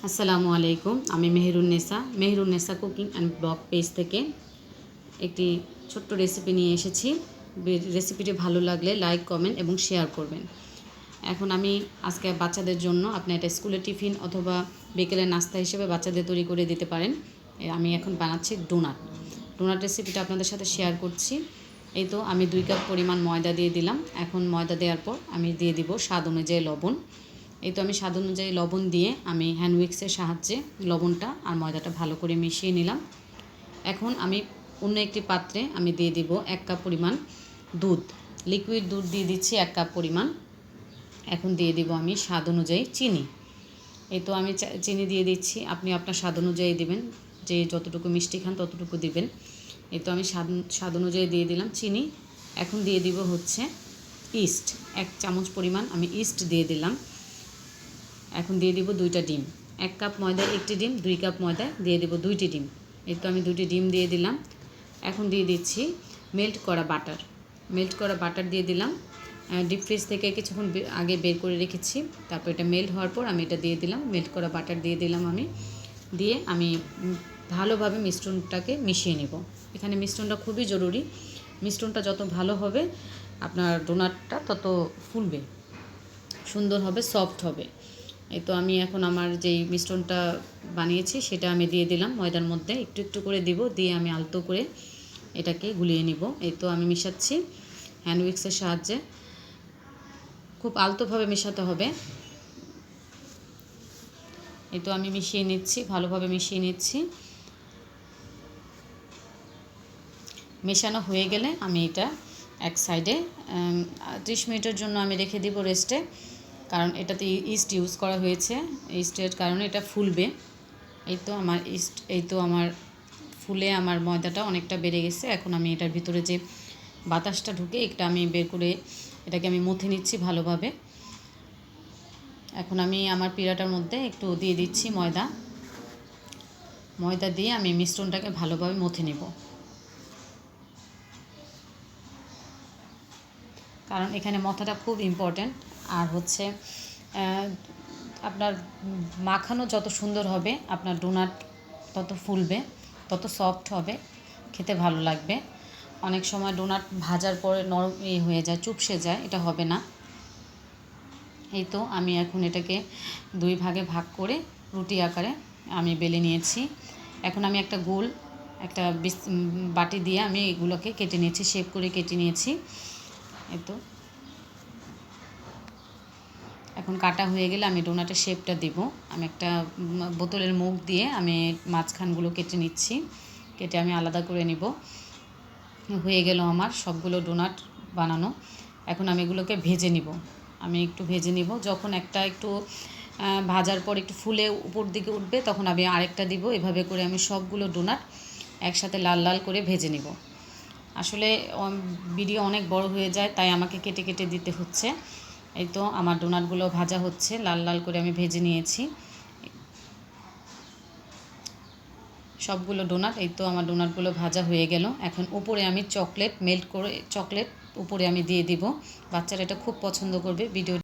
আসসালামু আলাইকুম। আমি Meherunnesa cooking and blog page থেকে একটি ছোট্ট রেসিপি নিয়ে এসেছি। রেসিপিটি ভালো লাগলে লাইক, কমেন্ট এবং শেয়ার করবেন। এখন আমি আজকে বাচ্চাদের জন্য আপনি এটা স্কুলের টিফিন অথবা বিকেলের নাস্তা হিসেবে বাচ্চাদের তৈরি করে দিতে পারেন। আমি এখন বানাচ্ছি ডোনাট রেসিপিটা আপনাদের সাথে শেয়ার করছি। এই তো আমি 2 কাপ পরিমাণ ময়দা দিয়ে দিলাম। এখন ময়দা দেওয়ার পর আমি দিয়ে দিব স্বাদ অনুযায়ী লবণ। এই তো আমি স্বাদ অনুযায়ী লবণ দিয়ে আমি হ্যান্ড উইক্সের সাহায্যে লবণটা আর ময়দাটা ভালো করে মিশিয়ে নিলাম। এখন আমি অন্য একটি পাত্রে আমি দিয়ে দিব 1 কাপ পরিমাণ দুধ, লিকুইড দুধ দিয়ে দিচ্ছি 1 কাপ পরিমাণ। এখন দিয়ে দিব আমি স্বাদ অনুযায়ী চিনি। এই তো আমি চিনি দিয়ে দিচ্ছি, আপনি আপনার স্বাদ অনুযায়ী দিবেন, যে যতটুকু মিষ্টি খান ততটুকু দিবেন। এই তো আমি স্বাদ অনুযায়ী দিয়ে দিলাম চিনি। এখন দিয়ে দিব হচ্ছে ইস্ট, 1 চামচ পরিমাণ আমি ইস্ট দিয়ে দিলাম। এখন দিয়ে দিব 2টা ডিম। 1 কাপ ময়দায় 1টি ডিম, 2 কাপ ময়দায় দিয়ে দেব 2টি ডিম। এই তো আমি 2টি ডিম দিয়ে দিলাম। এখন দিয়ে দিচ্ছি মেল্ট করা বাটার দিয়ে দিলাম। ডিপ ফ্রিজ থেকে কিছুক্ষণ আগে বের করে রেখেছি। তারপর এটা মেল্ট হওয়ার পর আমি এটা দিয়ে দিলাম, মেল্ট করা বাটার দিয়ে দিলাম। আমি ভালোভাবে মিশ্রণটাকে মিশিয়ে নেব। এখানে মিশ্রণটা খুবই জরুরি। মিশ্রণটা যত ভালো হবে আপনার ডোনাটটা তত ফুলবে, সুন্দর হবে, সফট হবে। এই তো আমি এখন আমার যেই মিশ্রণটা বানিয়েছি সেটা আমি দিয়ে দিলাম ময়দার মধ্যে, একটু একটু করে দিব, দিয়ে আমি আলতো করে এটাকে গুলিয়ে নিব। এই তো আমি মেশাচ্ছি হ্যান্ড উইক্সের সাহায্যে, খুব আলতোভাবে মেশাতে হবে। এই তো আমি মিশিয়ে নিচ্ছি, ভালোভাবে মিশিয়ে নিচ্ছি। মেশানো হয়ে গেলে আমি এটা এক সাইডে 30 মিনিটের জন্য আমি রেখে দিব রেস্টে, কারণ এটাতে ইস্ট ইউজ করা হয়েছে। ইস্টের কারণে এটা ফুলবে। এই তো আমার ফুলে আমার ময়দাটা অনেকটা বেড়ে গেছে। এখন আমি এটার ভিতরে যে বাতাসটা ঢুকে এটা আমি বের করে এটাকে আমি মথে নিচ্ছি ভালোভাবে। এখন আমি আমার পিড়াটার মধ্যে একটু দিয়ে দিচ্ছি ময়দা দিয়ে আমি মিশ্রণটাকে ভালোভাবে মথে নেব, কারণ এখানে মথাটা খুব ইম্পর্ট্যান্ট। আর হচ্ছে আপনার মাখানো যত সুন্দর হবে আপনার ডোনাট তত ফুলবে, তত সফট হবে, খেতে ভালো লাগবে। অনেক সময় ডোনাট ভাজার পরে নরম হয়ে যায়, চুপসে যায়, এটা হবে না। এই তো আমি এখন এটাকে 2 ভাগে ভাগ করে রুটি আকারে আমি বেলে নিয়েছি। এখন আমি একটা বাটি দিয়ে আমি এগুলোকে কেটে নিয়েছি, শেপ করে কেটে নিয়েছি। এই তো এখন কাটা হয়ে গেলে আমি ডোনাটের শেপটা দিব। আমি একটা বোতলের মুখ দিয়ে আমি মাঝখানগুলো কেটে নিচ্ছি, কেটে আমি আলাদা করে নিব। হয়ে গেল আমার সবগুলো ডোনাট বানানো। এখন আমি এগুলোকে আমি একটু ভেজে নিব। যখন একটা একটু ভাজার পর একটু ফুলে উপর দিকে উঠবে তখন আমি আরেকটা দিব। এভাবে করে আমি সবগুলো ডোনাট একসাথে লাল লাল করে ভেজে নিব। আসলে ভিডিও অনেক বড় হয়ে যায়, তাই আমাকে কেটে কেটে দিতে হচ্ছে। এই তো আমার ডোনাটগুলো ভাজা হচ্ছে, লাল লাল করে আমি ভেজে নিয়েছি সবগুলো ডোনাট। এই তো আমার ডোনাটগুলো ভাজা হয়ে গেল। এখন উপরে আমি চকলেট উপরে আমি দিয়ে দিব। বাচ্চারা এটা খুব পছন্দ করবে। ভিডিও